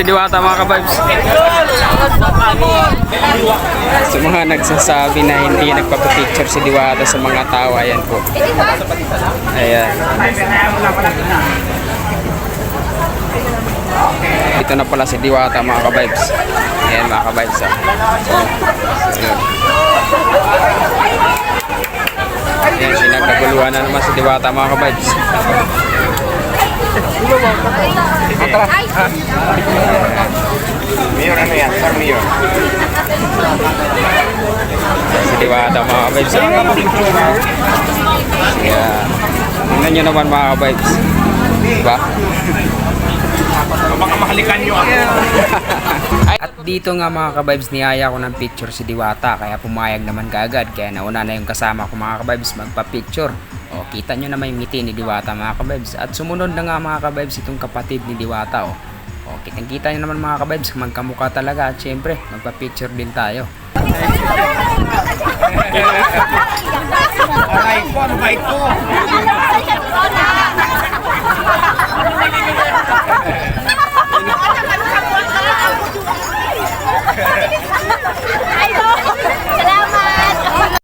si Diwata mga ka-vibes. Sa mga nagsasabi na hindi nagpapapicture si Diwata sa mga tao, ayan po. Ayan. Ito na pala si Diwata mga ka-vibes. Ayan mga ka-vibes. Ayan. Ayan, sinagkaguluhan na naman si Diwata mga ka-vibes. Mayor ano yan? Sir Mayor. Si Diwata mga ka-vibes. Ayan. Tingnan nyo naman mga ka-vibes. Diba? Baka mahalikan nyo ako. At dito nga mga ka-vibes, niyaya ko ng picture si Diwata, kaya pumayag naman kaagad. Kaya nauna na yung kasama ko mga ka-vibes magpa-picture. O, kita nyo naman yung ngiti ni Diwata mga ka-vibes. At sumunod na nga mga ka-vibes itong kapatid ni Diwata. O, kitang-kita nyo naman mga ka-vibes, magkamukha talaga. At syempre, magpa-picture din tayo. Aray ko, ano ba ito?